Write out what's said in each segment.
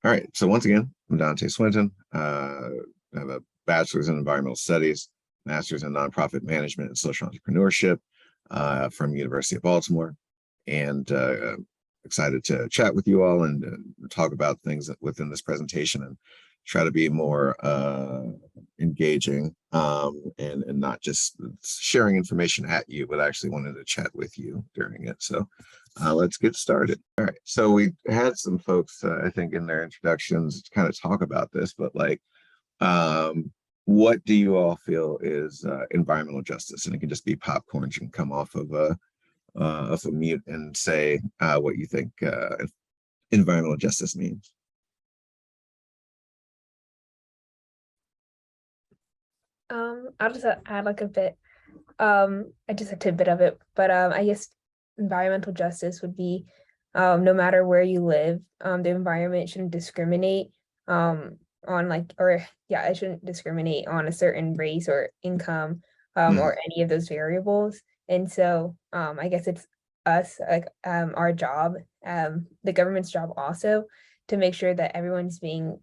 All right. So once again, I'm Dante Swinton. I have a bachelor's in environmental studies, master's in nonprofit management and social entrepreneurship from University of Baltimore, and excited to chat with you all and talk about things within this presentation and try to be more engaging and not just sharing information at you, but actually wanted to chat with you during it. So let's get started. All right. So we had some folks, I think, in their introductions kind of talk about this, but like, what do you all feel is environmental justice? And it can just be popcorn. You can come off of a mute and say what you think environmental justice means. I'll just add like a bit, just a tidbit of it, but I guess environmental justice would be no matter where you live, the environment shouldn't discriminate on it shouldn't discriminate on a certain race or income or any of those variables. And so I guess it's us, like our job, the government's job also, to make sure that everyone's being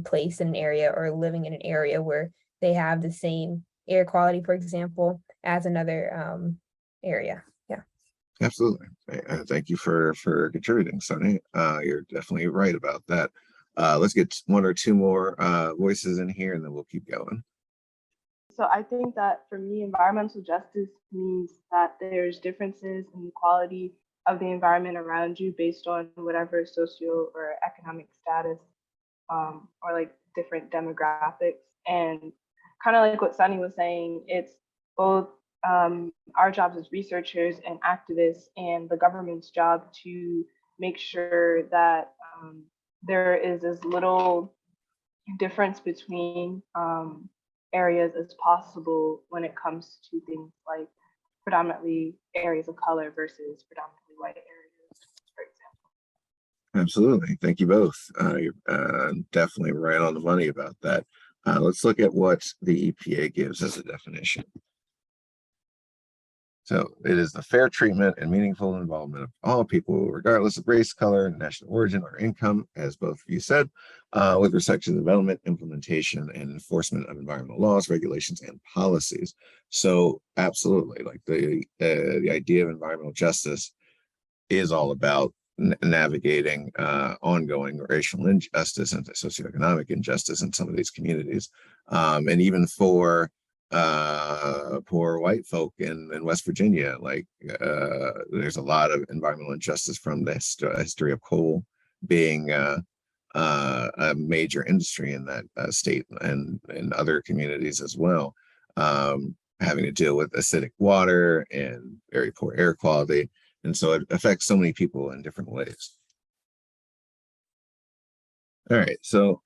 placed in an area or living in an area where they have the same air quality, for example, as another area. Yeah. Absolutely. Thank you for contributing, Sonny. You're definitely right about that. Let's get one or two more voices in here and then we'll keep going. So I think that for me, environmental justice means that there's differences in the quality of the environment around you based on whatever socio or economic status or like different demographics. And kind of like what Sunny was saying, it's both our jobs as researchers and activists and the government's job to make sure that there is as little difference between areas as possible when it comes to things like predominantly areas of color versus predominantly white areas, for example. Absolutely. Thank you both. You're definitely right on the money about that. Let's look at what the EPA gives as a definition. So it is the fair treatment and meaningful involvement of all people, regardless of race, color, national origin, or income, as both of you said, with respect to the development, implementation, and enforcement of environmental laws, regulations, and policies. So absolutely, like the idea of environmental justice is all about navigating ongoing racial injustice and socioeconomic injustice in some of these communities. And even for poor white folk in West Virginia, like there's a lot of environmental injustice from the history of coal being a major industry in that state and in other communities as well, having to deal with acidic water and very poor air quality. And so it affects so many people in different ways. All right, so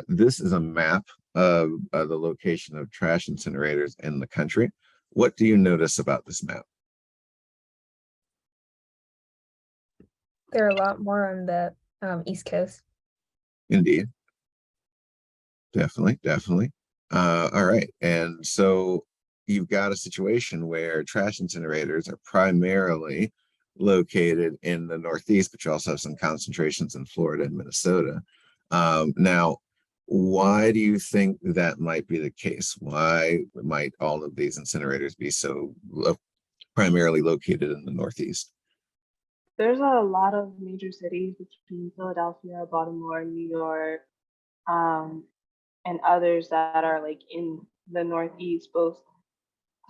this is a map of the location of trash incinerators in the country. What do you notice about this map? There are a lot more on the East Coast. Indeed. Definitely. All right, and so you've got a situation where trash incinerators are primarily located in the Northeast, but you also have some concentrations in Florida and Minnesota. Now, why do you think that might be the case? Why might all of these incinerators be so primarily located in the Northeast? There's a lot of major cities between Philadelphia, Baltimore, New York, and others that are like in the Northeast, both.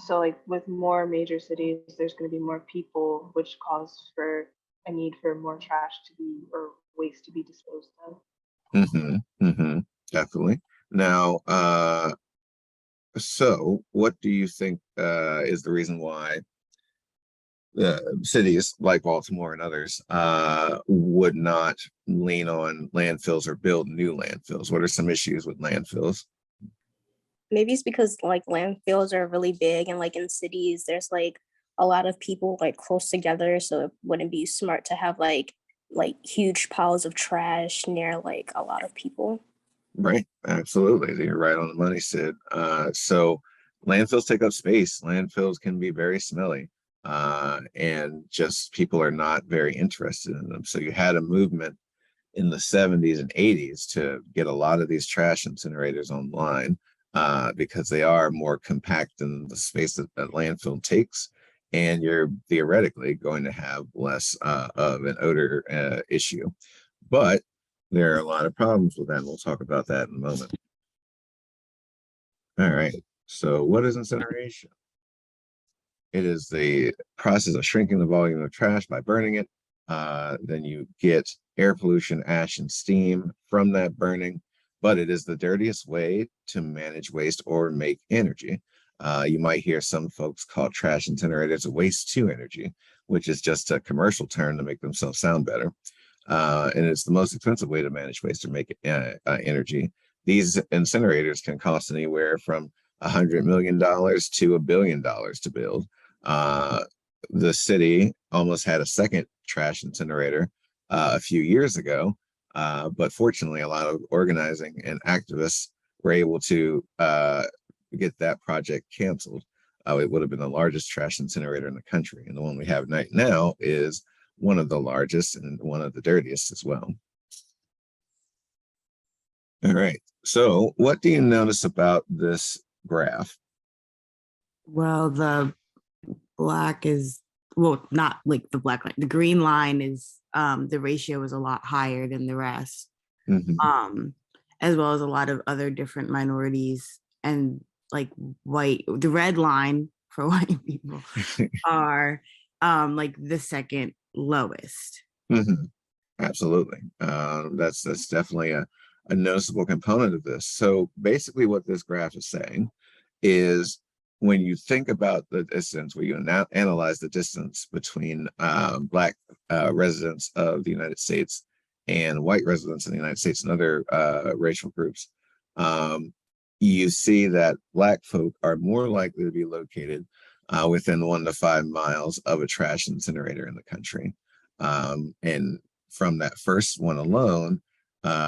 So like with more major cities, there's going to be more people, which calls for a need for more trash to be or waste to be disposed of. Definitely. Now, so what do you think is the reason why cities like Baltimore and others would not lean on landfills or build new landfills? What are some issues with landfills? Maybe it's because like landfills are really big and like in cities there's like a lot of people like close together, so it wouldn't be smart to have like huge piles of trash near like a lot of people. Right, absolutely. You're right on the money, Sid. So landfills take up space. Landfills can be very smelly, and just people are not very interested in them. So you had a movement in the 70s and 80s to get a lot of these trash incinerators online, because they are more compact than the space that a landfill takes, and you're theoretically going to have less of an odor issue. But there are a lot of problems with that, and we'll talk about that in a moment. All right, so what is incineration? It is the process of shrinking the volume of trash by burning it. Then you get air pollution, ash, and steam from that burning, but it is the dirtiest way to manage waste or make energy. You might hear some folks call trash incinerators a waste to energy, which is just a commercial term to make themselves sound better. And it's the most expensive way to manage waste or make energy. These incinerators can cost anywhere from $100 million to $1 billion to build. The city almost had a second trash incinerator a few years ago, but fortunately, a lot of organizing and activists were able to get that project canceled. It would have been the largest trash incinerator in the country, and the one we have right now is one of the largest and one of the dirtiest as well. All right, so what do you notice about this graph? Well, the black is, well, not like the black line. The green line is the ratio is a lot higher than the rest, as well as a lot of other different minorities, and like white. The red line for white people are like the second lowest. Absolutely, that's definitely a noticeable component of this. So basically, what this graph is saying is, when you think about the distance, where you now analyze the distance between Black residents of the United States and white residents in the United States and other racial groups, you see that Black folk are more likely to be located within 1 to 5 miles of a trash incinerator in the country. And from that first one alone,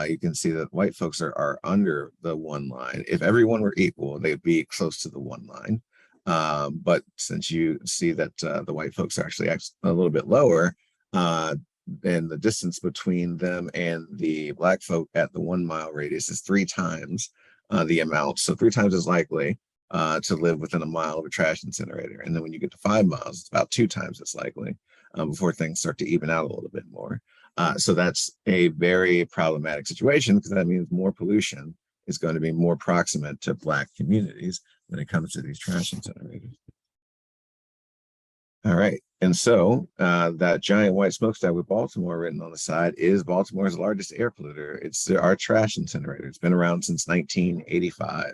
you can see that white folks are under the 1 line. If everyone were equal, they'd be close to the 1 line. But since you see that the white folks are actually a little bit lower, and the distance between them and the Black folk at the 1 mile radius is 3 times the amount. So 3 times as likely to live within a mile of a trash incinerator. And then when you get to 5 miles, it's about 2 times as likely before things start to even out a little bit more. So that's a very problematic situation, because that means more pollution is going to be more proximate to Black communities when it comes to these trash incinerators. All right, and so that giant white smokestack with Baltimore written on the side is Baltimore's largest air polluter. It's our trash incinerator. It's been around since 1985.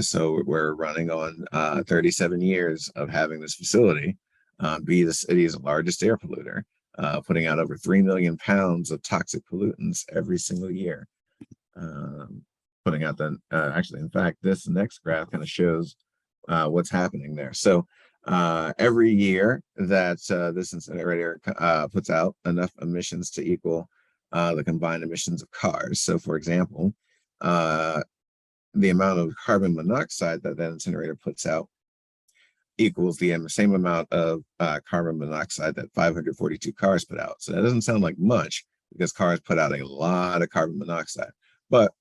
So we're running on 37 years of having this facility be the city's largest air polluter, putting out over 3 million pounds of toxic pollutants every single year. Putting out the, actually, in fact, this next graph kind of shows what's happening there. So every year that this incinerator puts out enough emissions to equal the combined emissions of cars. So for example, the amount of carbon monoxide that incinerator puts out equals the same amount of carbon monoxide that 542 cars put out. So that doesn't sound like much, because cars put out a lot of carbon monoxide. But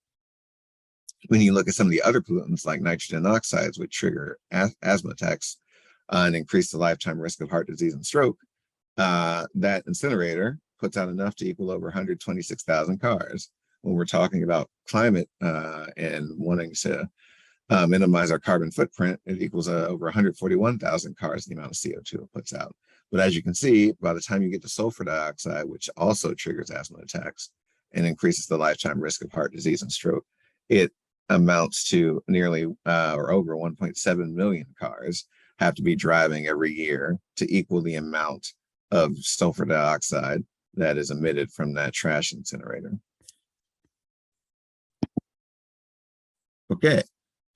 when you look at some of the other pollutants like nitrogen oxides, which trigger asthma attacks and increase the lifetime risk of heart disease and stroke, that incinerator puts out enough to equal over 126,000 cars. When we're talking about climate and wanting to minimize our carbon footprint, it equals over 141,000 cars, the amount of CO2 it puts out. But as you can see, by the time you get to sulfur dioxide, which also triggers asthma attacks and increases the lifetime risk of heart disease and stroke, it amounts to nearly or over 1.7 million cars have to be driving every year to equal the amount of sulfur dioxide that is emitted from that trash incinerator. Okay,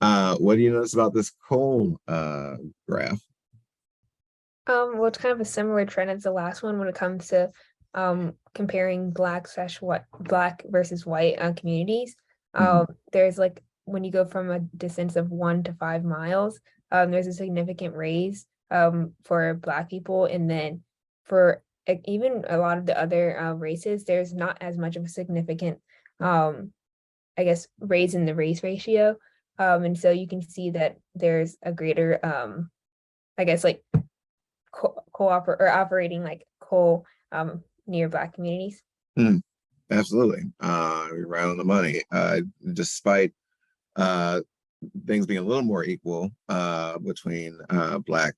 what do you notice about this coal graph? Well, it's kind of a similar trend as the last one when it comes to comparing black versus white communities. There's like, when you go from a distance of 1 to 5 miles, there's a significant raise for Black people, and then for even a lot of the other races, there's not as much of a significant, I guess, raise in the race ratio. And so you can see that there's a greater, I guess, like co-operate or operating like near Black communities. Absolutely. You're right on the money. Despite things being a little more equal between Black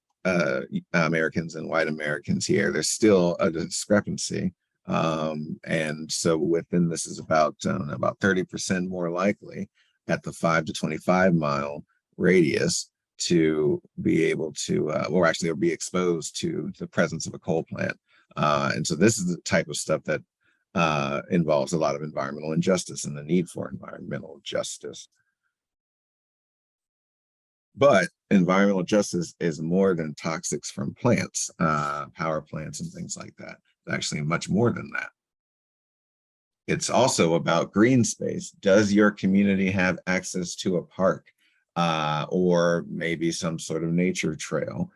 Americans and white Americans here, there's still a discrepancy. And so within this is about 30% more likely at the 5 to 25 mile radius to be able to, or actually be exposed to the presence of a coal plant. And so this is the type of stuff that involves a lot of environmental injustice and the need for environmental justice. But environmental justice is more than toxics from plants, power plants and things like that. It's actually much more than that. It's also about green space. Does your community have access to a park or maybe some sort of nature trail?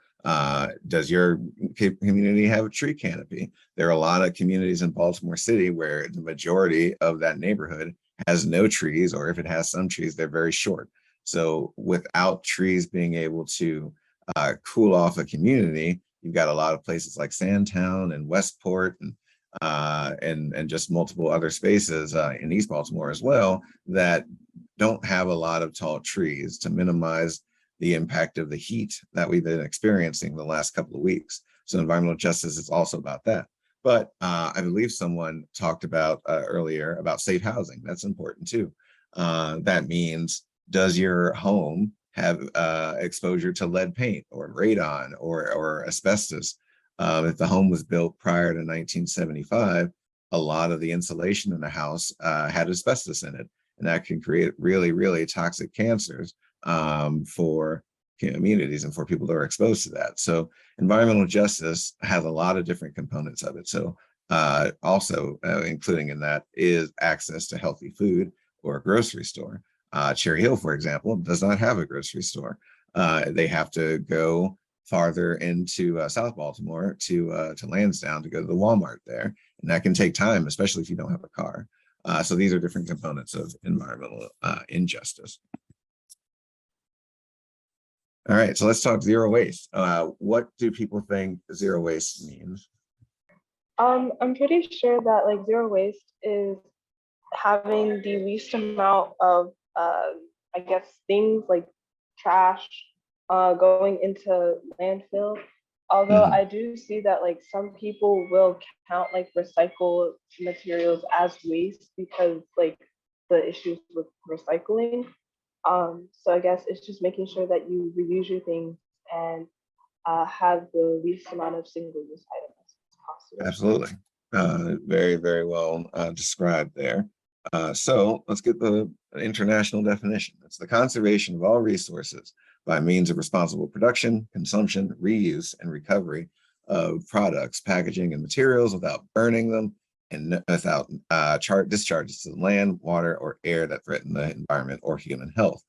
Does your community have a tree canopy? There are a lot of communities in Baltimore City where the majority of that neighborhood has no trees, or if it has some trees, they're very short. So without trees being able to cool off a community, you've got a lot of places like Sandtown and Westport and just multiple other spaces in East Baltimore as well that don't have a lot of tall trees to minimize the impact of the heat that we've been experiencing the last couple of weeks. So environmental justice is also about that. But I believe someone talked about earlier about safe housing. That's important too. That means, does your home have exposure to lead paint or radon or asbestos? If the home was built prior to 1975, a lot of the insulation in the house had asbestos in it, and that can create really, really toxic cancers for communities and for people that are exposed to that. So environmental justice has a lot of different components of it. So also including in that is access to healthy food or a grocery store. Cherry Hill, for example, does not have a grocery store. They have to go farther into South Baltimore to Lansdowne to go to the Walmart there. And that can take time, especially if you don't have a car. So these are different components of environmental injustice. All right, so let's talk zero waste. What do people think zero waste means? I'm pretty sure that like zero waste is having the least amount of I guess things like trash going into landfill. Although I do see that like some people will count like recycled materials as waste because like the issues with recycling. So I guess it's just making sure that you reuse your things and have the least amount of single-use items as possible. Absolutely. Very, very well described there. So let's get the international definition. It's the conservation of all resources by means of responsible production, consumption, reuse, and recovery of products, packaging, and materials without burning them and without discharges to the land, water, or air that threaten the environment or human health.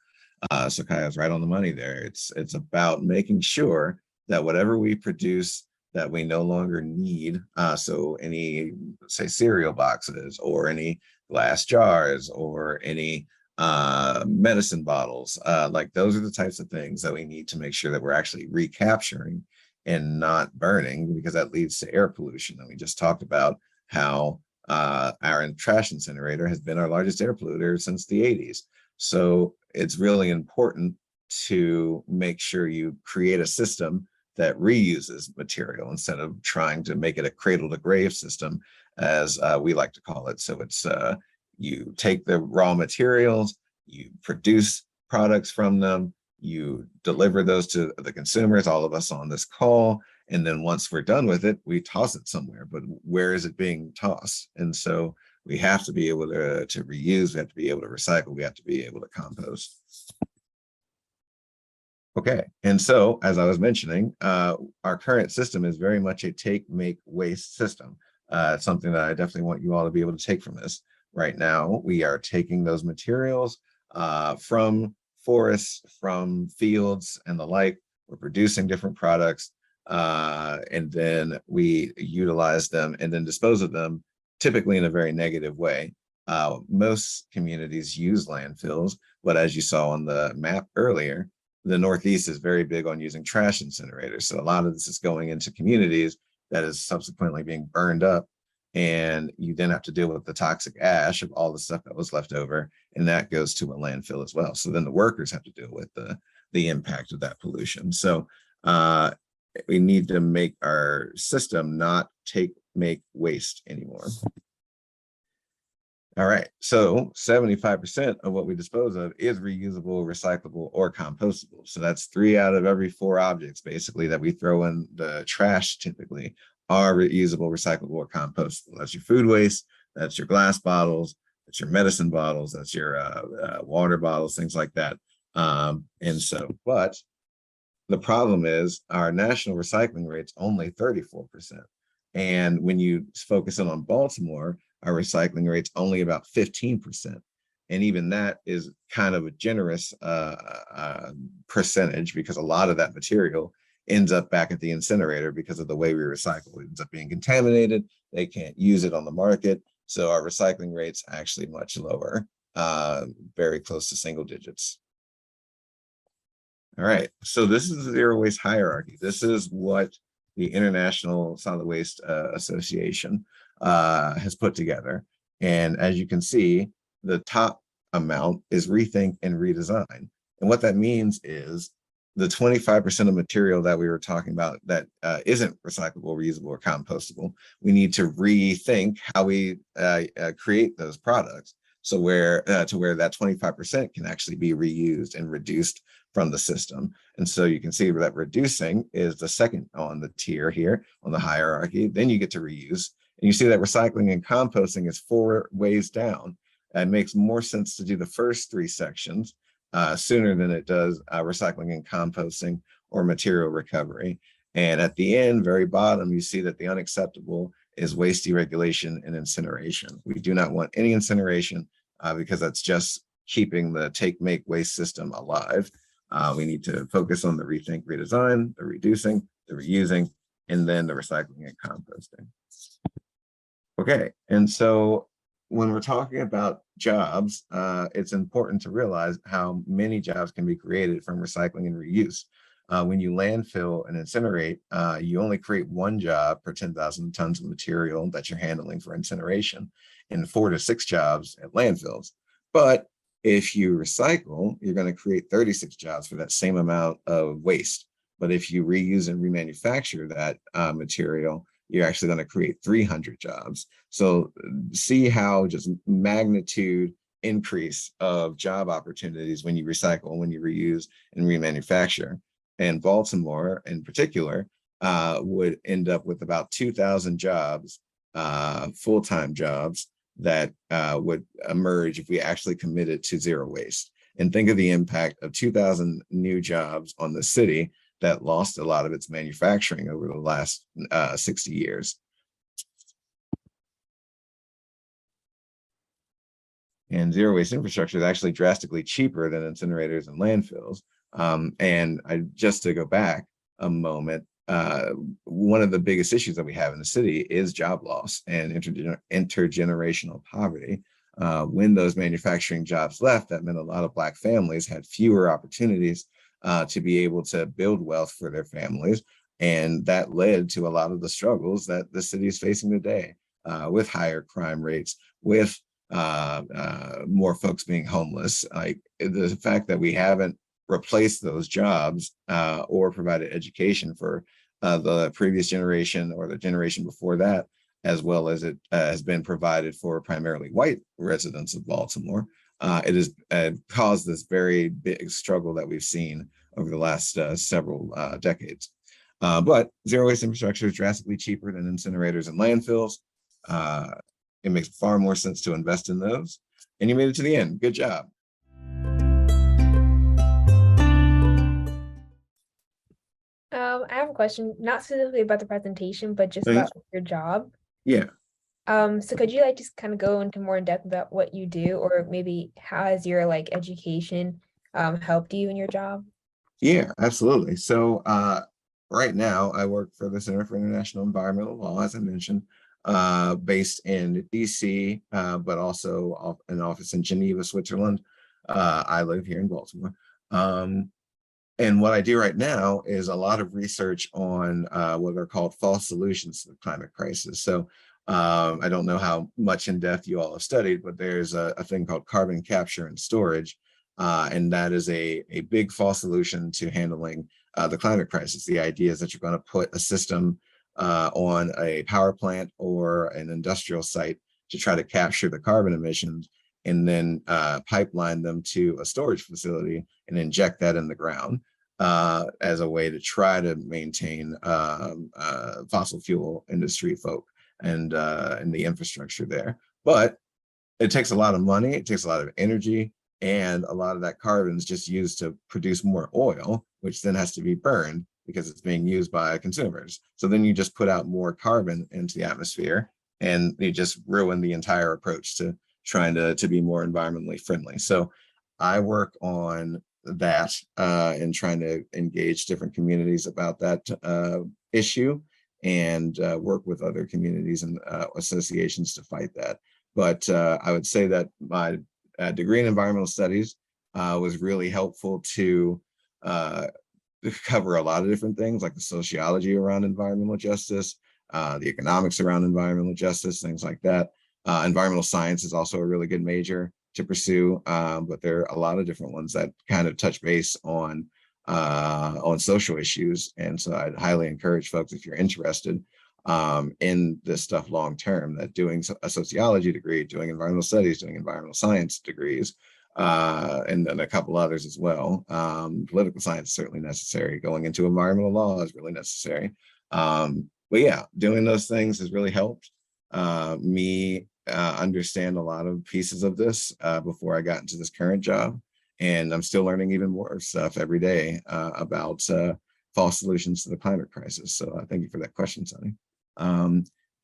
So Kaya's right on the money there. It's about making sure that whatever we produce that we no longer need, so any, say, cereal boxes or any glass jars or any medicine bottles, like those are the types of things that we need to make sure that we're actually recapturing and not burning, because that leads to air pollution. And we just talked about how our trash incinerator has been our largest air polluter since the 80s. So it's really important to make sure you create a system that reuses material instead of trying to make it a cradle to grave system, as we like to call it. So it's you take the raw materials, you produce products from them, you deliver those to the consumers, all of us on this call, and then once we're done with it, we toss it somewhere. But where is it being tossed? And so we have to be able to reuse, we have to be able to recycle, we have to be able to compost. Okay, and so as I was mentioning, our current system is very much a take, make, waste system. It's something that I definitely want you all to be able to take from this. Right now, we are taking those materials from forests, from fields and the like. We're producing different products. and then we utilize them and then dispose of them, typically in a very negative way. Most communities use landfills, but as you saw on the map earlier, the Northeast is very big on using trash incinerators. So a lot of this is going into communities that is subsequently being burned up. And you then have to deal with the toxic ash of all the stuff that was left over, and that goes to a landfill as well. So then the workers have to deal with the impact of that pollution. So we need to make our system not make waste anymore. All right, so 75% of what we dispose of is reusable, recyclable, or compostable. So that's 3 out of every 4 objects basically that we throw in the trash typically are reusable, recyclable, or compostable. That's your food waste, that's your glass bottles, that's your medicine bottles, that's your water bottles, things like that. But the problem is our national recycling rate's only 34%. And when you focus in on Baltimore, our recycling rate's only about 15%. And even that is kind of a generous percentage, because a lot of that material ends up back at the incinerator because of the way we recycle. It ends up being contaminated. They can't use it on the market. So our recycling rate's actually much lower, very close to single digits. All right, so this is the zero waste hierarchy. This is what the International Solid Waste Association has put together. And as you can see, the top amount is rethink and redesign. And what that means is the 25% of material that we were talking about that isn't recyclable, reusable, or compostable, we need to rethink how we create those products. So where that 25% can actually be reused and reduced from the system. And so you can see that reducing is the second on the tier here on the hierarchy. Then you get to reuse. And you see that recycling and composting is 4 ways down. It makes more sense to do the first 3 sections sooner than it does recycling and composting or material recovery. And at the end, very bottom, you see that the unacceptable is waste deregulation and incineration. We do not want any incineration because that's just keeping the take-make waste system alive. We need to focus on the rethink, redesign, the reducing, the reusing, and then the recycling and composting. Okay, and so when we're talking about jobs, it's important to realize how many jobs can be created from recycling and reuse. When you landfill and incinerate, you only create 1 job per 10,000 tons of material that you're handling for incineration, and 4 to 6 jobs at landfills. But if you recycle, you're going to create 36 jobs for that same amount of waste. But if you reuse and remanufacture that material, you're actually going to create 300 jobs. So see how just magnitude increase of job opportunities when you recycle, when you reuse and remanufacture. And Baltimore in particular would end up with about 2,000 jobs, full-time jobs that would emerge if we actually committed to zero waste. And think of the impact of 2,000 new jobs on the city that lost a lot of its manufacturing over the last 60 years. And zero waste infrastructure is actually drastically cheaper than incinerators and landfills. Just to go back a moment, one of the biggest issues that we have in the city is job loss and intergenerational poverty. When those manufacturing jobs left, that meant a lot of Black families had fewer opportunities to be able to build wealth for their families. And that led to a lot of the struggles that the city is facing today, with higher crime rates, with more folks being homeless. Like the fact that we haven't replaced those jobs or provided education for the previous generation or the generation before that, as well as it has been provided for primarily white residents of Baltimore. It has caused this very big struggle that we've seen over the last several decades. But zero waste infrastructure is drastically cheaper than incinerators and landfills. It makes far more sense to invest in those. And you made it to the end. Good job. I have a question, not specifically about the presentation, but just about your job. Yeah. So could you just kind of go into more in depth about what you do, or maybe how has your education helped you in your job? Yeah, absolutely. So right now I work for the Center for International Environmental Law, as I mentioned, based in DC, but also an office in Geneva, Switzerland. I live here in Baltimore. And what I do right now is a lot of research on what are called false solutions to the climate crisis. So I don't know how much in depth you all have studied, but there's a thing called carbon capture and storage. And that is a big false solution to handling the climate crisis. The idea is that you're going to put a system on a power plant or an industrial site to try to capture the carbon emissions and then pipeline them to a storage facility and inject that in the ground as a way to try to maintain fossil fuel industry folk and the infrastructure there. But it takes a lot of money, it takes a lot of energy, and a lot of that carbon is just used to produce more oil, which then has to be burned because it's being used by consumers. So then you just put out more carbon into the atmosphere and you just ruin the entire approach to trying to be more environmentally friendly. So I work on that and trying to engage different communities about that issue and work with other communities and associations to fight that. But I would say that my degree in environmental studies was really helpful to cover a lot of different things, like the sociology around environmental justice, the economics around environmental justice, things like that. Environmental science is also a really good major to pursue, but there are a lot of different ones that kind of touch base on social issues. And so I'd highly encourage folks, if you're interested in this stuff long term, that doing a sociology degree, doing environmental studies, doing environmental science degrees, and then a couple others as well. Political science is certainly necessary. Going into environmental law is really necessary. But yeah, doing those things has really helped me understand a lot of pieces of this before I got into this current job. And I'm still learning even more stuff every day about false solutions to the climate crisis. So thank you for that question, Sonny.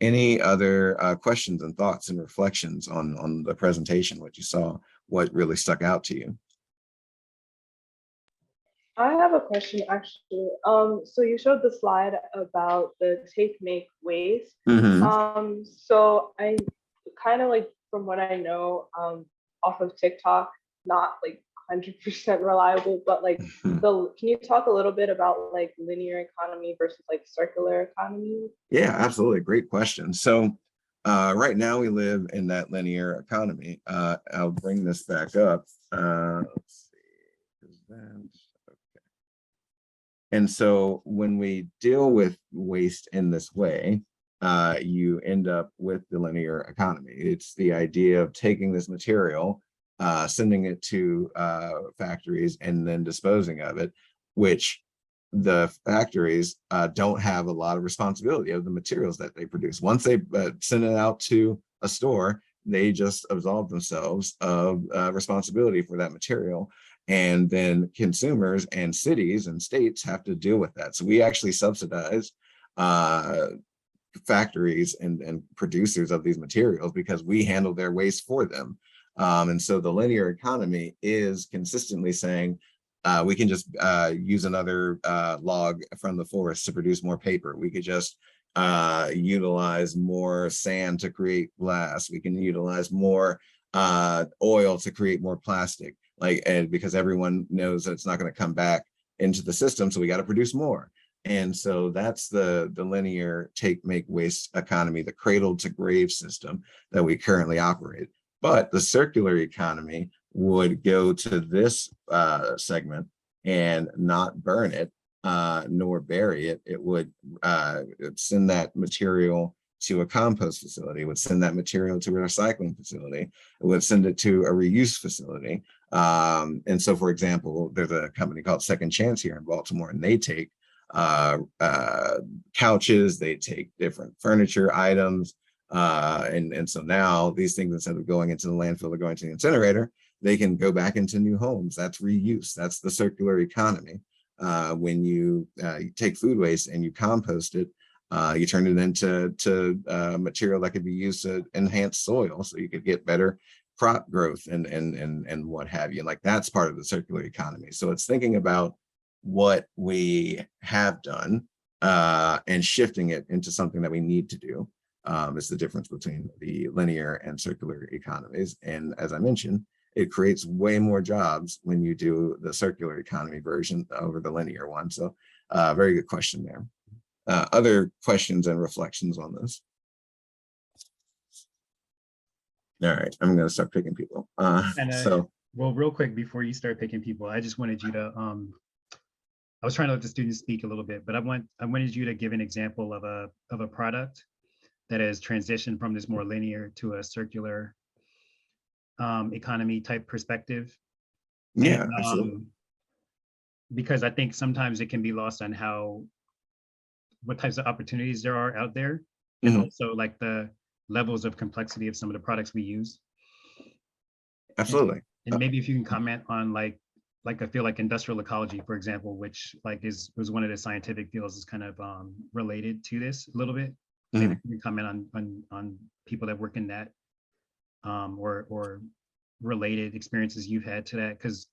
Any other questions and thoughts and reflections on the presentation, what you saw, what really stuck out to you? I have a question actually. So you showed the slide about the take, make, waste. So I kind of like, from what I know off of TikTok, not like 100% reliable, but like can you talk a little bit about like linear economy versus like circular economy? Yeah, absolutely. Great question. So right now we live in that linear economy. I'll bring this back up. Let's see. Okay. And so when we deal with waste in this way, you end up with the linear economy. It's the idea of taking this material, sending it to factories and then disposing of it, which the factories don't have a lot of responsibility of the materials that they produce. Once they send it out to a store, they just absolve themselves of responsibility for that material. And then consumers and cities and states have to deal with that. So we actually subsidize factories and producers of these materials because we handle their waste for them. And so the linear economy is consistently saying, we can just use another log from the forest to produce more paper. We could just utilize more sand to create glass. We can utilize more oil to create more plastic. And because everyone knows that it's not going to come back into the system, so we got to produce more. And so that's the linear take, make, waste economy, the cradle to grave system that we currently operate. But the circular economy would go to this segment and not burn it, nor bury it. It would send that material to a compost facility, it would send that material to a recycling facility, it would send it to a reuse facility. And so, for example, there's a company called Second Chance here in Baltimore, and they take couches, they take different furniture items, and so now these things, instead of going into the landfill or going to the incinerator, they can go back into new homes. That's reuse. That's the circular economy. When you take food waste and you compost it, you turn it into material that could be used to enhance soil, so you could get better crop growth and what have you. And like that's part of the circular economy. So it's thinking about what we have done and shifting it into something that we need to do. Is the difference between the linear and circular economies. And as I mentioned, it creates way more jobs when you do the circular economy version over the linear one. So very good question there. Other questions and reflections on this? All right, I'm going to start picking people. Well, real quick before you start picking people, I just wanted you to I was trying to let the students speak a little bit, but I wanted you to give an example of a product that has transitioned from this more linear to a circular economy type perspective. Yeah, and, absolutely. Because I think sometimes it can be lost on what types of opportunities there are out there, and also like the levels of complexity of some of the products we use. Absolutely. And maybe if you can comment on like I feel like industrial ecology, for example, which like was one of the scientific fields is kind of related to this a little bit. Maybe you can comment on people that work in that or related experiences you've had to that, because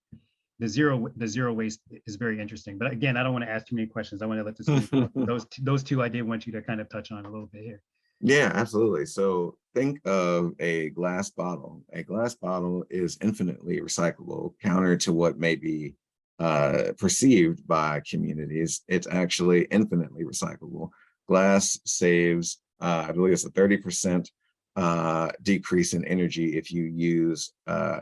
the zero waste is very interesting. But again, I don't want to ask too many questions. I want to let the students those two I did want you to kind of touch on a little bit here. Yeah, absolutely. So think of a glass bottle. A glass bottle is infinitely recyclable, counter to what may be perceived by communities. It's actually infinitely recyclable. Glass saves, I believe it's a 30% decrease in energy if you use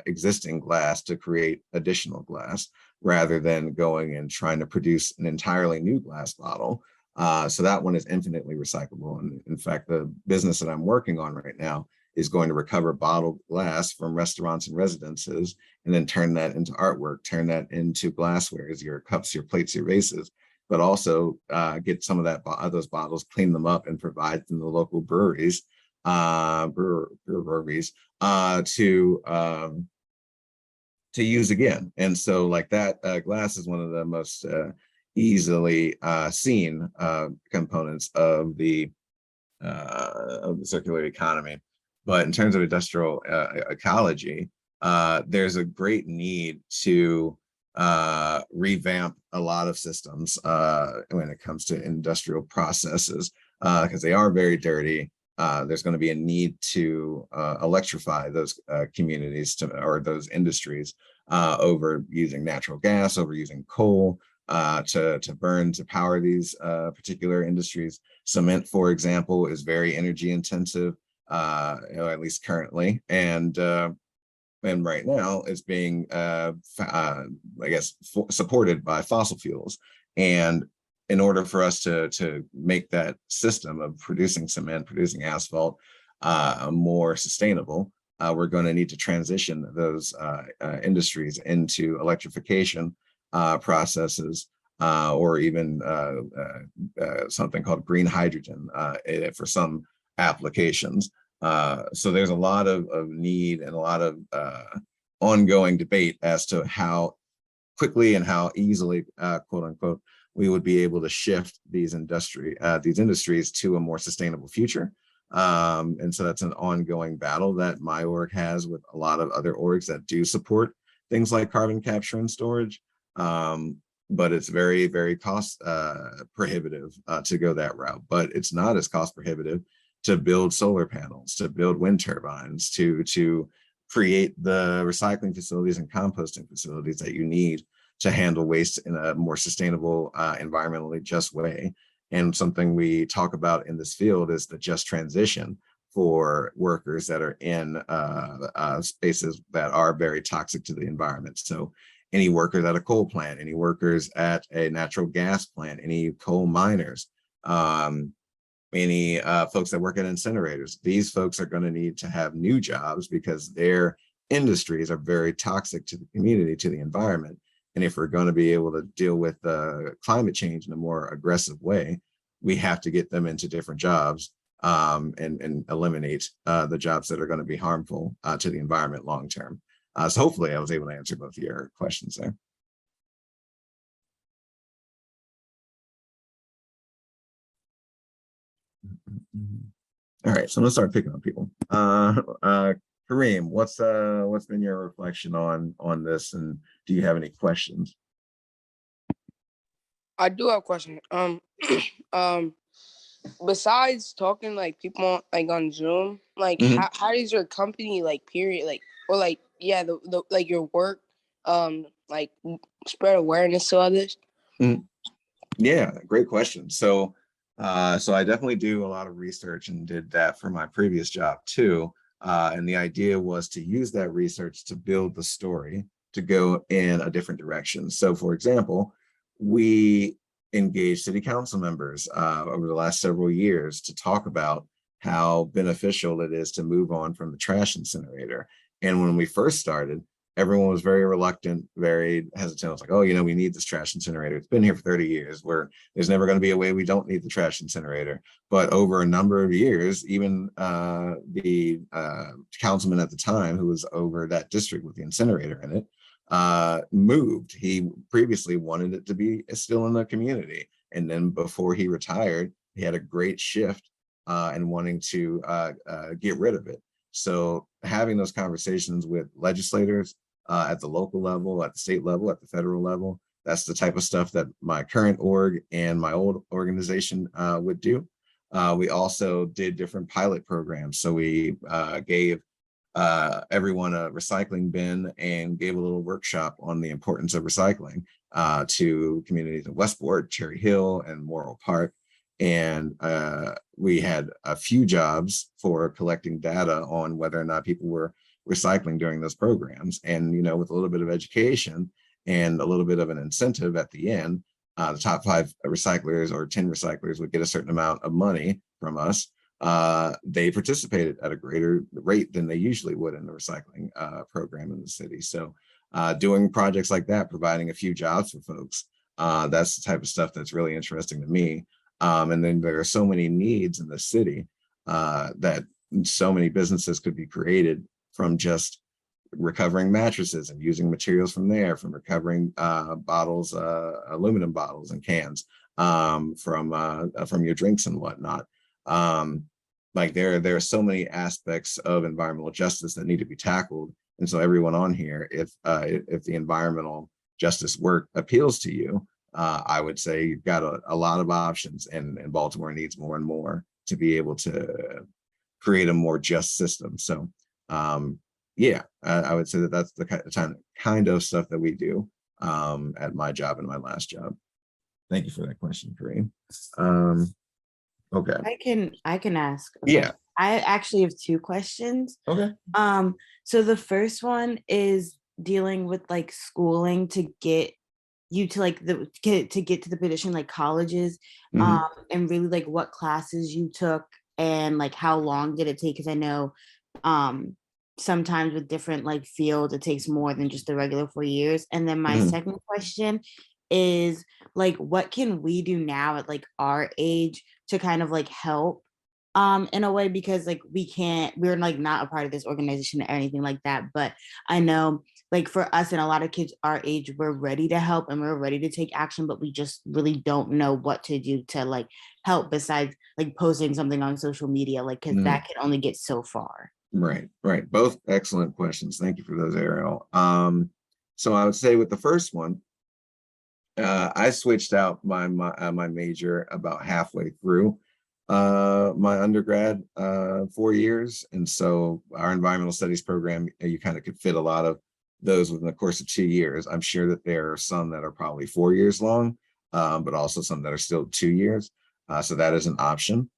existing glass to create additional glass, rather than going and trying to produce an entirely new glass bottle. So that one is infinitely recyclable. And in fact, the business that I'm working on right now is going to recover bottled glass from restaurants and residences, and then turn that into artwork, turn that into glasswares, your cups, your plates, your vases, but also get some of those bottles, clean them up, and provide them to the local breweries, to use again. And so like that, glass is one of the most easily seen components of the circular economy. But in terms of industrial ecology, there's a great need to revamp a lot of systems when it comes to industrial processes, because they are very dirty. There's going to be a need to electrify those communities or those industries over using natural gas, over using coal, to burn to power these particular industries. Cement, for example, is very energy intensive, at least currently, and right now it's being, I guess, supported by fossil fuels. And in order for us to make that system of producing cement, producing asphalt more sustainable, we're going to need to transition those industries into electrification processes, or even something called green hydrogen for some applications. So there's a lot of need and a lot of ongoing debate as to how quickly and how easily, quote unquote, we would be able to shift these industries to a more sustainable future. And so that's an ongoing battle that my org has with a lot of other orgs that do support things like carbon capture and storage. But it's very, very cost prohibitive to go that route. But it's not as cost prohibitive to build solar panels, to build wind turbines, to create the recycling facilities and composting facilities that you need to handle waste in a more sustainable, environmentally just way. And something we talk about in this field is the just transition for workers that are in spaces that are very toxic to the environment. So any workers at a coal plant, any workers at a natural gas plant, any coal miners, any folks that work at incinerators, these folks are going to need to have new jobs because their industries are very toxic to the community, to the environment. And if we're going to be able to deal with climate change in a more aggressive way, we have to get them into different jobs and eliminate the jobs that are going to be harmful to the environment long term. So hopefully I was able to answer both of your questions there. All right, so I'm gonna start picking on people. Kareem, what's been your reflection on this, and do you have any questions? I do have a question. Um, besides talking like people like on Zoom, like how does your company like period like or like yeah the like your work like spread awareness to others? Mhm. Yeah, great question. So so I definitely do a lot of research and did that for my previous job too. And the idea was to use that research to build the story to go in a different direction. So for example, we engaged city council members over the last several years to talk about how beneficial it is to move on from the trash incinerator. And when we first started, everyone was very reluctant, very hesitant. It was like, oh, you know, we need this trash incinerator. It's been here for 30 years. There's never going to be a way we don't need the trash incinerator. But over a number of years, even the councilman at the time who was over that district with the incinerator in it, moved. He previously wanted it to be still in the community. And then before he retired, he had a great shift in wanting to get rid of it. So having those conversations with legislators at the local level, at the state level, at the federal level, that's the type of stuff that my current org and my old organization would do. We also did different pilot programs. So we gave everyone a recycling bin and gave a little workshop on the importance of recycling to communities in Westport, Cherry Hill, and Morrill Park. And we had a few jobs for collecting data on whether or not people were recycling during those programs. And, you know, with a little bit of education and a little bit of an incentive at the end, the top 5 recyclers or 10 recyclers would get a certain amount of money from us. They participated at a greater rate than they usually would in the recycling program in the city. So doing projects like that, providing a few jobs for folks, that's the type of stuff that's really interesting to me. And then there are so many needs in the city that so many businesses could be created from just recovering mattresses and using materials from there, from recovering bottles, aluminum bottles and cans from your drinks and whatnot. Like there are so many aspects of environmental justice that need to be tackled. And so everyone on here, if the environmental justice work appeals to you, I would say you've got a lot of options, and Baltimore needs more and more to be able to create a more just system. So yeah, I would say that that's the kind of stuff that we do at my job and my last job. Thank you for that question, Kareem. Okay. I can ask. Yeah. I actually have 2 questions. Okay. So the first one is dealing with like schooling to get you to like to get to the position like colleges, and really like what classes you took and like how long did it take? Because I know sometimes with different like fields it takes more than just the regular 4 years. And then my second question is like, what can we do now at like our age to kind of like help in a way, because like we're like not a part of this organization or anything like that, but I know like for us and a lot of kids our age, we're ready to help and we're ready to take action, but we just really don't know what to do to like help besides like posting something on social media, like because that can only get so far. Right. Both excellent questions. Thank you for those, Ariel. So I would say with the first one, I switched out my major about halfway through my undergrad 4 years. And so our environmental studies program, you kind of could fit a lot of those within the course of 2 years. I'm sure that there are some that are probably 4 years long, but also some that are still 2 years. So that is an option.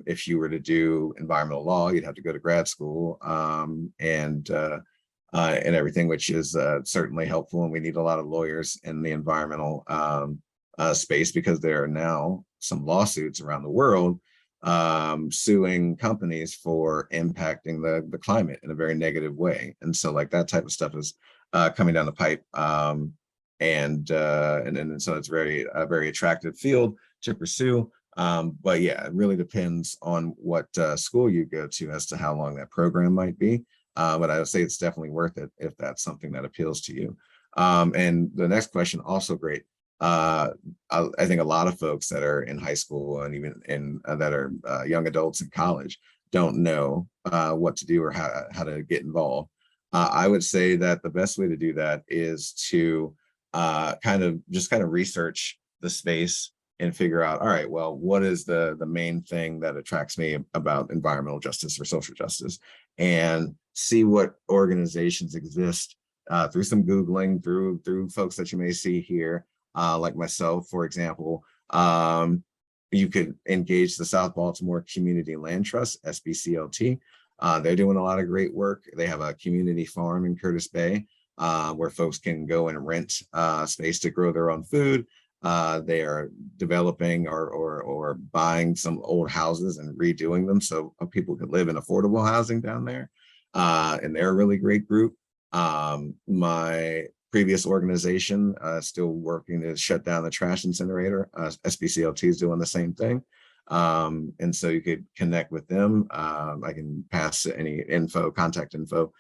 If you were to do environmental law, you'd have to go to grad school and everything, which is certainly helpful. And we need a lot of lawyers in the environmental space, because there are now some lawsuits around the world suing companies for impacting the climate in a very negative way. And so like that type of stuff is coming down the pipe. And so it's a very attractive field to pursue. But yeah, it really depends on what school you go to as to how long that program might be. But I would say it's definitely worth it if that's something that appeals to you. And the next question, also great. I think a lot of folks that are in high school and even that are young adults in college don't know what to do or how to get involved. I would say that the best way to do that is to kind of research the space and figure out, all right, well, what is the main thing that attracts me about environmental justice or social justice, and see what organizations exist through some Googling, through folks that you may see here, like myself, for example. You could engage the South Baltimore Community Land Trust, SBCLT. They're doing a lot of great work. They have a community farm in Curtis Bay where folks can go and rent space to grow their own food. They are developing or buying some old houses and redoing them so people could live in affordable housing down there. And they're a really great group. My previous organization still working to shut down the trash incinerator. SBCLT is doing the same thing. And so you could connect with them. I can pass any contact info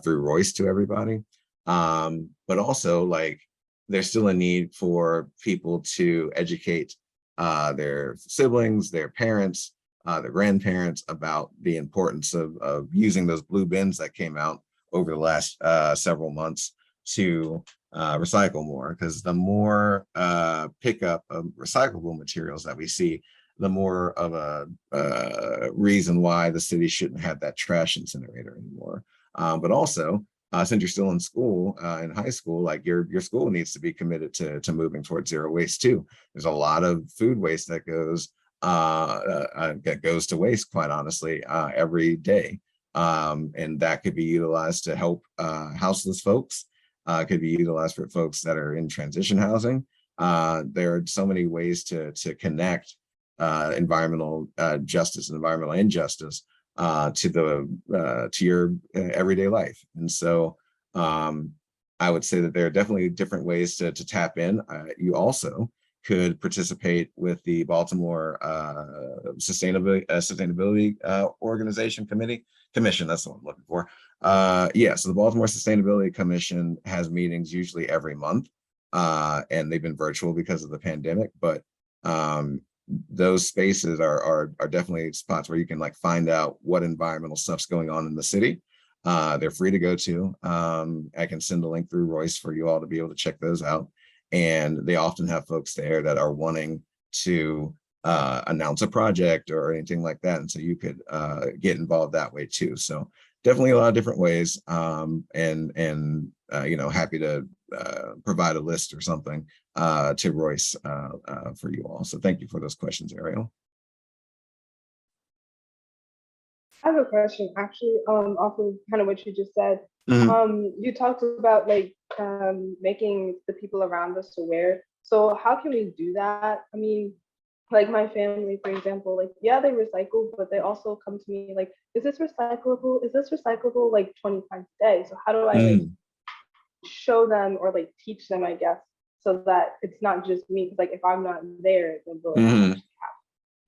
through Royce to everybody. But also, like, there's still a need for people to educate their siblings, their parents, their grandparents about the importance of using those blue bins that came out over the last several months to recycle more, because the more pickup of recyclable materials that we see, the more of a reason why the city shouldn't have that trash incinerator anymore. But also, since you're still in school, in high school, like your school needs to be committed to moving towards zero waste too. There's a lot of food waste that goes to waste, quite honestly, every day. And that could be utilized to help houseless folks, could be utilized for folks that are in transition housing. There are so many ways to connect environmental justice and environmental injustice to your everyday life. And so I would say that there are definitely different ways to tap in. You also could participate with the Baltimore Sustainability Organization Commission. That's the one I'm looking for. Yeah, so the Baltimore Sustainability Commission has meetings usually every month, and they've been virtual because of the pandemic, but those spaces are definitely spots where you can like find out what environmental stuff's going on in the city. They're free to go to. I can send a link through Royce for you all to be able to check those out. And they often have folks there that are wanting to announce a project or anything like that. And so you could get involved that way too. So definitely a lot of different ways, and you know, happy to provide a list or something to Royce for you all. So thank you for those questions, Ariel. I have a question actually, off of kind of what you just said. You talked about like making the people around us aware. So how can we do that? I mean, like my family, for example, like, yeah, they recycle, but they also come to me like, is this recyclable? Is this recyclable like 20 times a day? So how do I like show them or like teach them, I guess, so that it's not just me? Because like if I'm not there, then they'll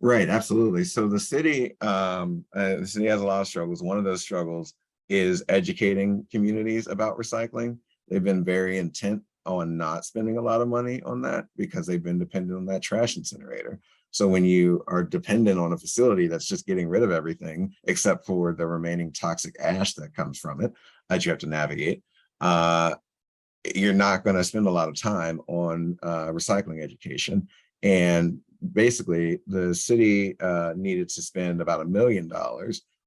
Right, absolutely. So the city has a lot of struggles. One of those struggles is educating communities about recycling. They've been very intent on not spending a lot of money on that because they've been dependent on that trash incinerator. So when you are dependent on a facility that's just getting rid of everything except for the remaining toxic ash that comes from it that you have to navigate, you're not going to spend a lot of time on recycling education. And basically the city needed to spend about $1 million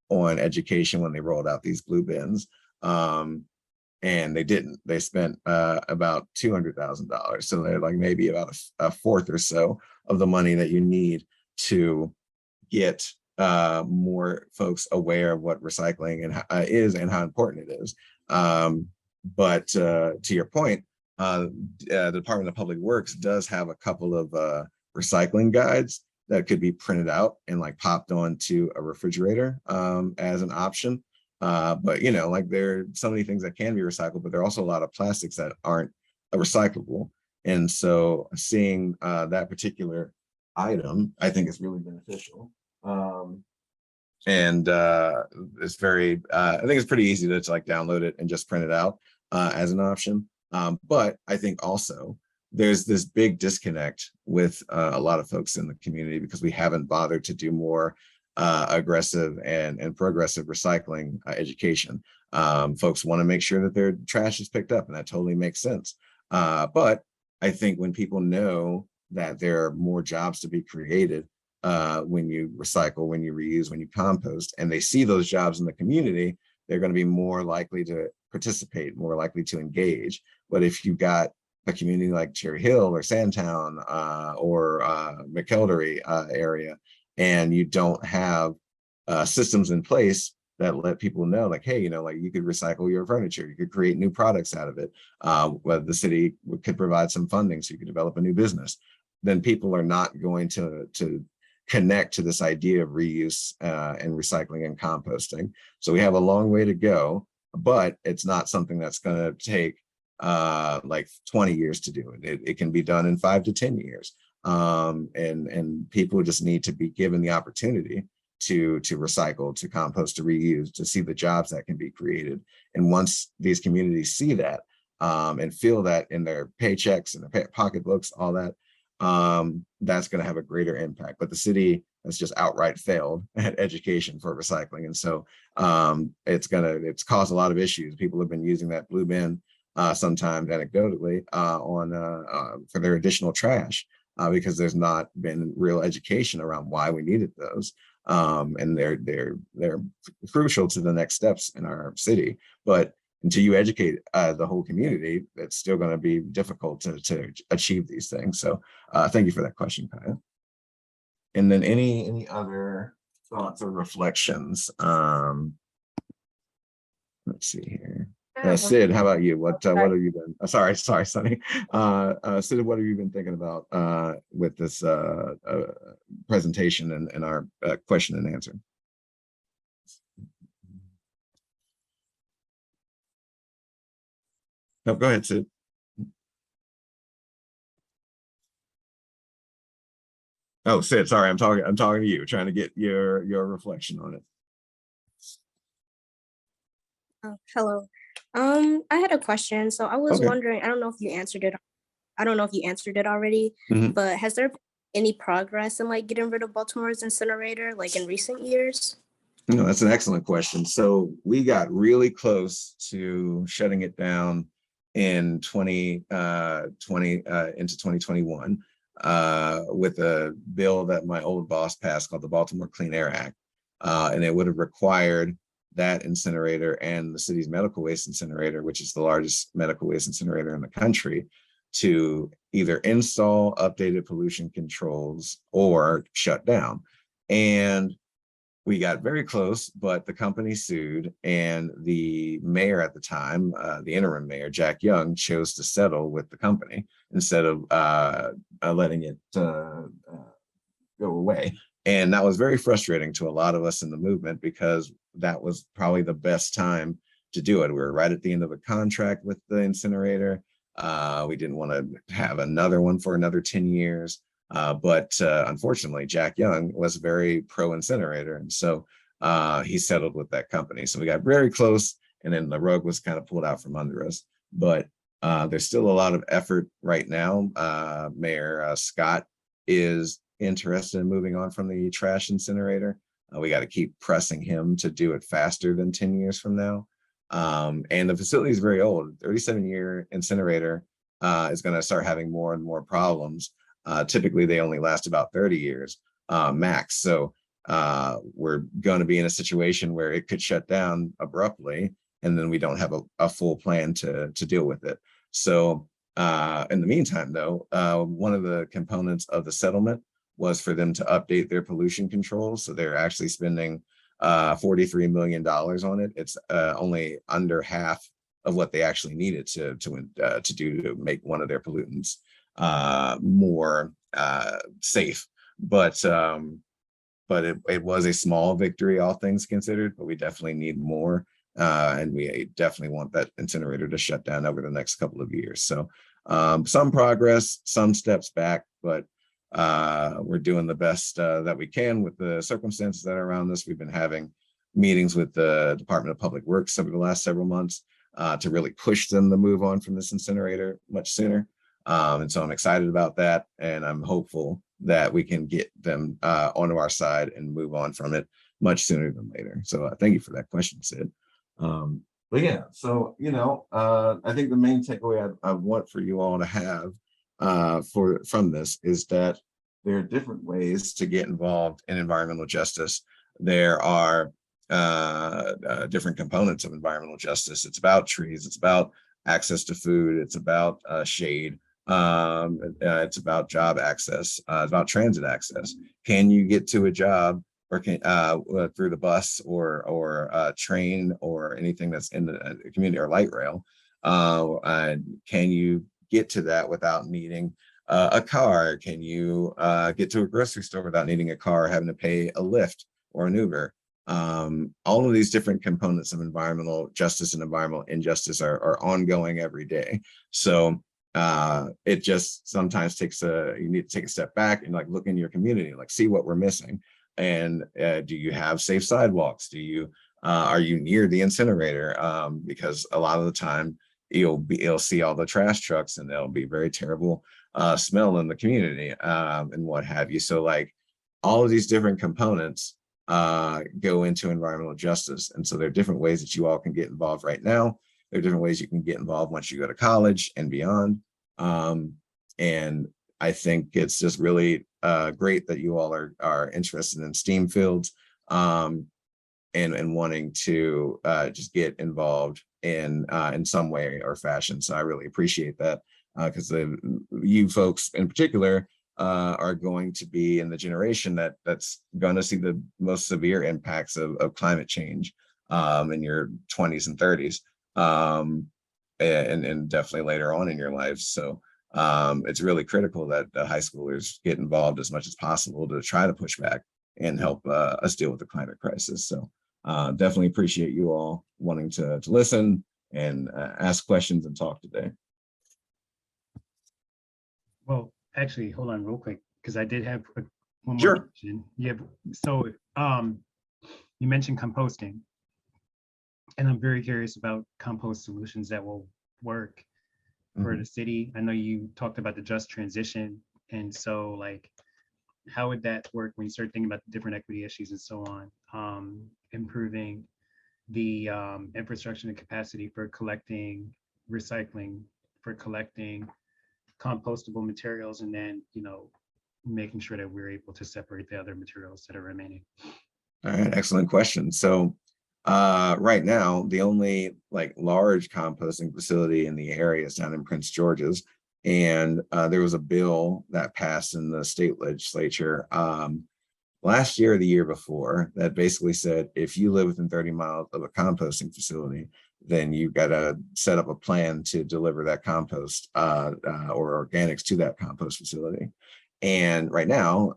on education when they rolled out these blue bins. And they didn't. They spent about $200,000. So they're like maybe about a fourth or so of the money that you need to get more folks aware of what recycling is and how important it is. But to your point, the Department of Public Works does have a couple of recycling guides that could be printed out and like popped onto a refrigerator as an option. But you know, like there are so many things that can be recycled, but there are also a lot of plastics that aren't recyclable. And so seeing that particular item, I think is really beneficial. And it's very, I think it's pretty easy to like download it and just print it out as an option. But I think also there's this big disconnect with a lot of folks in the community because we haven't bothered to do more aggressive and progressive recycling education. Folks want to make sure that their trash is picked up, and that totally makes sense. But I think when people know that there are more jobs to be created when you recycle, when you reuse, when you compost, and they see those jobs in the community, they're going to be more likely to participate, more likely to engage. But if you've got a community like Cherry Hill or Sandtown or McElderry area, and you don't have systems in place that let people know, like, hey, like you could recycle your furniture, you could create new products out of it. Whether the city could provide some funding so you could develop a new business, then people are not going to connect to this idea of reuse and recycling and composting. So we have a long way to go, but it's not something that's going to take like 20 years to do it. It can be done in 5 to 10 years. And people just need to be given the opportunity to recycle, to compost, to reuse, to see the jobs that can be created. And once these communities see that and feel that in their paychecks and their pocketbooks, all that, that's going to have a greater impact. But the city has just outright failed at education for recycling. And so it's caused a lot of issues. People have been using that blue bin sometimes anecdotally for their additional trash because there's not been real education around why we needed those. And they're crucial to the next steps in our city. But until you educate the whole community, it's still going to be difficult to achieve these things. So thank you for that question, Kaya. And then any other thoughts or reflections? Let's see here. Sid, how about you? What have you been? Sorry, Sonny. Sid, what have you been thinking about with this presentation and our question and answer? No, go ahead, Sid. Oh, Sid, sorry, I'm talking to you, trying to get your reflection on it. Oh, hello. I had a question. So I was wondering, I don't know if you answered it. I don't know if you answered it already, but has there been any progress in like getting rid of Baltimore's incinerator like in recent years? No, that's an excellent question. So we got really close to shutting it down in 2020 into 2021 with a bill that my old boss passed called the Baltimore Clean Air Act. And it would have required that incinerator and the city's medical waste incinerator, which is the largest medical waste incinerator in the country, to either install updated pollution controls or shut down. And we got very close, but the company sued, and the mayor at the time, the interim mayor, Jack Young, chose to settle with the company instead of letting it go away. And that was very frustrating to a lot of us in the movement because that was probably the best time to do it. We were right at the end of a contract with the incinerator. We didn't want to have another one for another 10 years. But unfortunately, Jack Young was very pro-incinerator. And so he settled with that company. So we got very close, and then the rug was kind of pulled out from under us. But there's still a lot of effort right now. Mayor Scott is interested in moving on from the trash incinerator. We got to keep pressing him to do it faster than 10 years from now. And the facility is very old. 37-year incinerator is going to start having more and more problems. Typically, they only last about 30 years max. So we're going to be in a situation where it could shut down abruptly, and then we don't have a full plan to deal with it. So in the meantime, though, one of the components of the settlement was for them to update their pollution controls. So they're actually spending $43 million on it. It's only under half of what they actually needed to do to make one of their pollutants more safe. But it was a small victory, all things considered, but we definitely need more. And we definitely want that incinerator to shut down over the next couple of years. So some progress, some steps back, but we're doing the best that we can with the circumstances that are around us. We've been having meetings with the Department of Public Works over the last several months to really push them to move on from this incinerator much sooner. And so I'm excited about that, and I'm hopeful that we can get them onto our side and move on from it much sooner than later. So thank you for that question, Sid. But yeah, so I think the main takeaway I want for you all to have from this is that there are different ways to get involved in environmental justice. There are different components of environmental justice. It's about trees, it's about access to food, it's about shade, it's about job access, it's about transit access. Can you get to a job or can through the bus or train or anything that's in the community or light rail? Can you get to that without needing a car? Can you get to a grocery store without needing a car, having to pay a Lyft or an Uber? All of these different components of environmental justice and environmental injustice are ongoing every day. So it just sometimes you need to take a step back and like look in your community, like see what we're missing. And do you have safe sidewalks? Are you near the incinerator? Because a lot of the time you'll see all the trash trucks and there'll be very terrible smell in the community and what have you. So like all of these different components go into environmental justice. And so there are different ways that you all can get involved right now. There are different ways you can get involved once you go to college and beyond. And I think it's just really great that you all are interested in STEAM fields and wanting to just get involved in some way or fashion. So I really appreciate that because you folks in particular are going to be in the generation that's going to see the most severe impacts of climate change in your 20s and 30s and definitely later on in your life. So it's really critical that the high schoolers get involved as much as possible to try to push back and help us deal with the climate crisis. So definitely appreciate you all wanting to listen and ask questions and talk today. Well, actually, hold on real quick, because I did have one more Sure. question. Yeah, so you mentioned composting, and I'm very curious about compost solutions that will work for the city. I know you talked about the just transition, and so like, how would that work when you start thinking about the different equity issues and so on, improving the infrastructure and capacity for collecting, recycling, for collecting compostable materials, and then, you know, making sure that we're able to separate the other materials that are remaining? All right, excellent question. So right now, the only like large composting facility in the area is down in Prince George's. And there was a bill that passed in the state legislature last year or the year before that basically said, if you live within 30 miles of a composting facility, then you've got to set up a plan to deliver that compost or organics to that compost facility. And right now,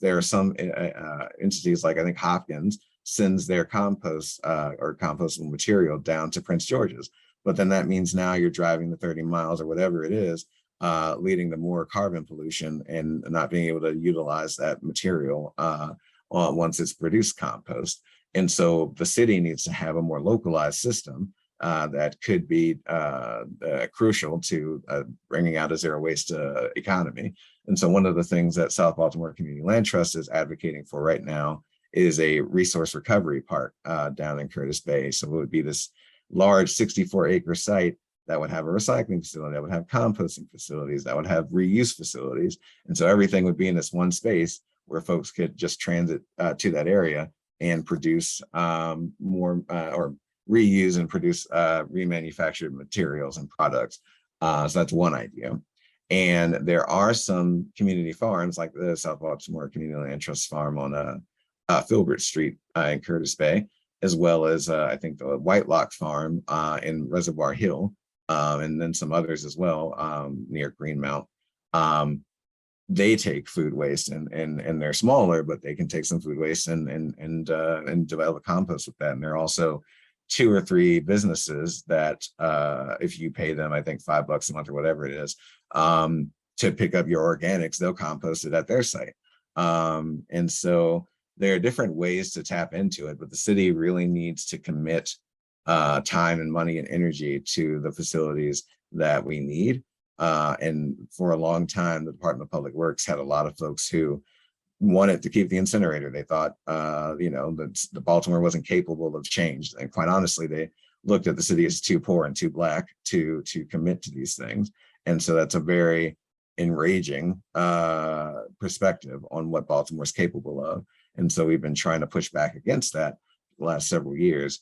there are some entities like I think Hopkins sends their compost or compostable material down to Prince George's. But then that means now you're driving the 30 miles or whatever it is, leading to more carbon pollution and not being able to utilize that material once it's produced compost. And so the city needs to have a more localized system that could be crucial to bringing out a zero waste economy. And so one of the things that South Baltimore Community Land Trust is advocating for right now is a resource recovery park down in Curtis Bay. So it would be this large 64-acre site that would have a recycling facility, that would have composting facilities, that would have reuse facilities. And so everything would be in this one space where folks could just transit to that area and produce more or reuse and produce remanufactured materials and products. So that's one idea. And there are some community farms like the South Baltimore Community Land Trust farm on Filbert Street in Curtis Bay, as well as I think the White Lock farm in Reservoir Hill, and then some others as well near Greenmount. They take food waste and they're smaller, but they can take some food waste and develop compost with that. And there are also 2 or 3 businesses that if you pay them, I think $5 a month or whatever it is, to pick up your organics, they'll compost it at their site. And so there are different ways to tap into it, but the city really needs to commit time and money and energy to the facilities that we need. And for a long time, the Department of Public Works had a lot of folks who wanted to keep the incinerator. They thought, you know, that the Baltimore wasn't capable of change. And quite honestly, they looked at the city as too poor and too Black to commit to these things. And so that's a very enraging perspective on what Baltimore is capable of. And so we've been trying to push back against that the last several years,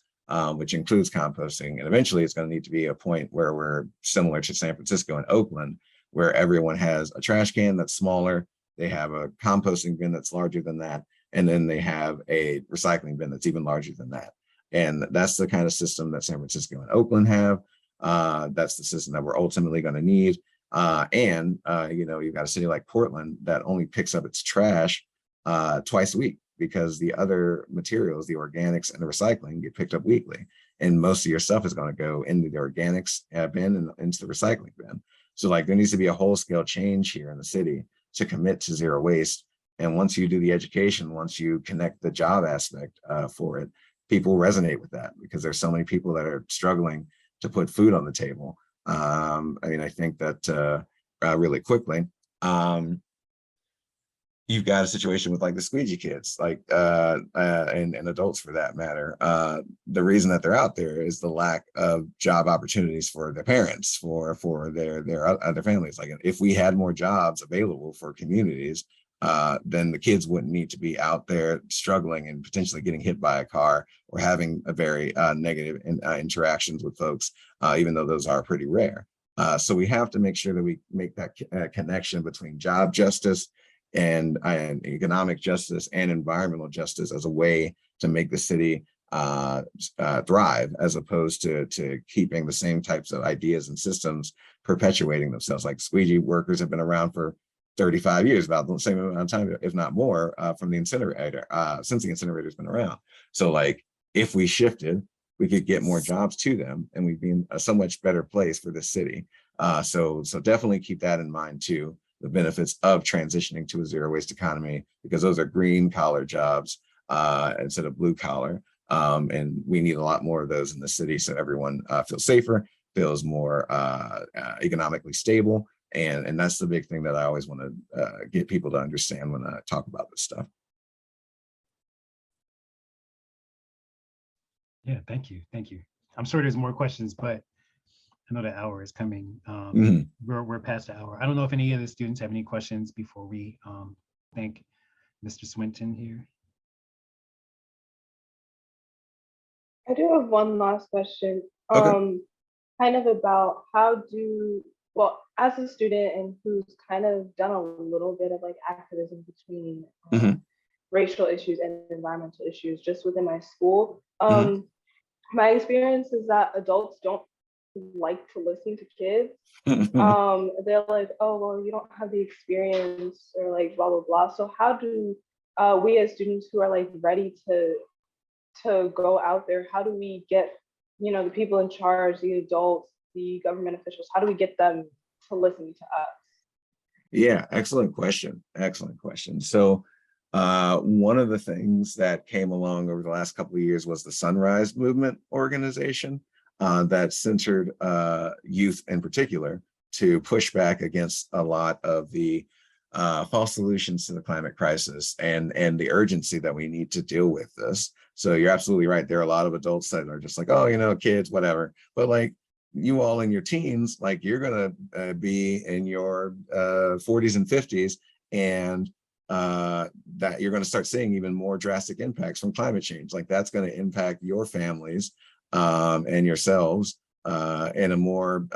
which includes composting. And eventually it's going to need to be a point where we're similar to San Francisco and Oakland, where everyone has a trash can that's smaller, they have a composting bin that's larger than that, and then they have a recycling bin that's even larger than that. And that's the kind of system that San Francisco and Oakland have. That's the system that we're ultimately going to need. You know, you've got a city like Portland that only picks up its trash twice a week, because the other materials, the organics and the recycling, get picked up weekly. And most of your stuff is going to go into the organics bin and into the recycling bin. So like there needs to be a whole scale change here in the city to commit to zero waste. And once you do the education, once you connect the job aspect for it, people resonate with that, because there's so many people that are struggling to put food on the table. I mean, I think that really quickly, you've got a situation with like the squeegee kids, like and adults for that matter. The reason that they're out there is the lack of job opportunities for their parents, for their other families. Like if we had more jobs available for communities, then the kids wouldn't need to be out there struggling and potentially getting hit by a car or having a very negative interactions with folks, even though those are pretty rare. So we have to make sure that we make that connection between job justice and economic justice and environmental justice as a way to make the city thrive, as opposed to keeping the same types of ideas and systems perpetuating themselves. Like squeegee workers have been around for 35 years, about the same amount of time, if not more, from the incinerator, since the incinerator's been around. So like if we shifted, we could get more jobs to them, and we'd be in a so much better place for the city. So definitely keep that in mind too, the benefits of transitioning to a zero waste economy, because those are green collar jobs instead of blue collar. And we need a lot more of those in the city, so everyone feels safer, feels more economically stable. And that's the big thing that I always want to get people to understand when I talk about this stuff. Yeah, thank you. Thank you. I'm sure there's more questions, but I know the hour is coming. We're past the hour. I don't know if any of the students have any questions before we thank Mr. Swinton here. I do have one last question. Okay. Kind of about well, as a student and who's kind of done a little bit of like activism between racial issues and environmental issues just within my school. My experience is that adults don't like to listen to kids. They're like, oh, well, you don't have the experience, or like blah, blah, blah. So how do we as students who are like ready to go out there, how do we get, you know, the people in charge, the adults, the government officials, how do we get them to listen to us? Yeah, excellent question. Excellent question. So one of the things that came along over the last couple of years was the Sunrise Movement organization that centered youth in particular to push back against a lot of the false solutions to the climate crisis and the urgency that we need to deal with this. So you're absolutely right. There are a lot of adults that are just like, oh, you know, kids, whatever. But like you all in your teens, like you're going to be in your 40s and 50s, and that you're going to start seeing even more drastic impacts from climate change. Like that's going to impact your families and yourselves in a more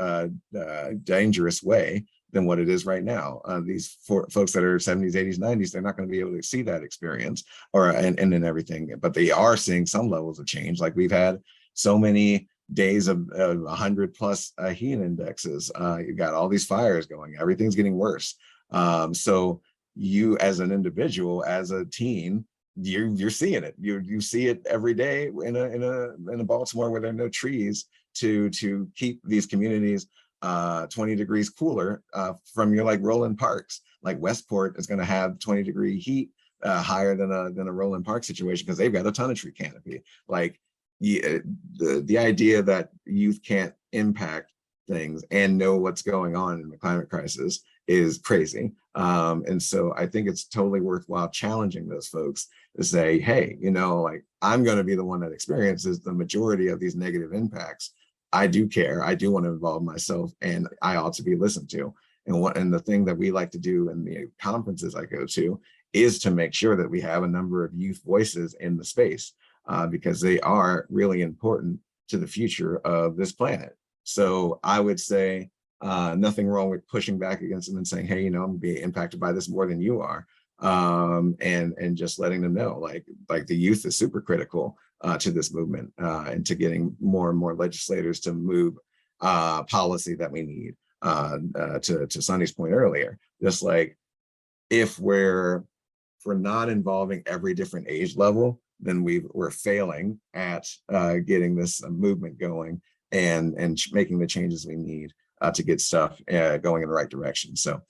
dangerous way than what it is right now. These folks that are 70s, 80s, 90s, they're not going to be able to see that experience and everything, but they are seeing some levels of change. Like we've had so many days of 100 plus heat indexes. You've got all these fires going, everything's getting worse. So you as an individual, as a teen, you're seeing it. You see it every day in a Baltimore where there are no trees to keep these communities 20 degrees cooler from your like Roland Parks. Like Westport is going to have 20-degree heat higher than a Roland Park situation because they've got a ton of tree canopy. Like the idea that youth can't impact things and know what's going on in the climate crisis is crazy. And so I think it's totally worthwhile challenging those folks to say, hey, you know, like I'm going to be the one that experiences the majority of these negative impacts. I do care. I do want to involve myself, and I ought to be listened to. And the thing that we like to do in the conferences I go to is to make sure that we have a number of youth voices in the space, because they are really important to the future of this planet. So I would say nothing wrong with pushing back against them and saying, hey, you know, I'm being impacted by this more than you are. And just letting them know, like the youth is super critical to this movement, and to getting more and more legislators to move policy that we need. To Sunny's point earlier, just like if we're not involving every different age level, then we're failing at getting this movement going and making the changes we need to get stuff going in the right direction. So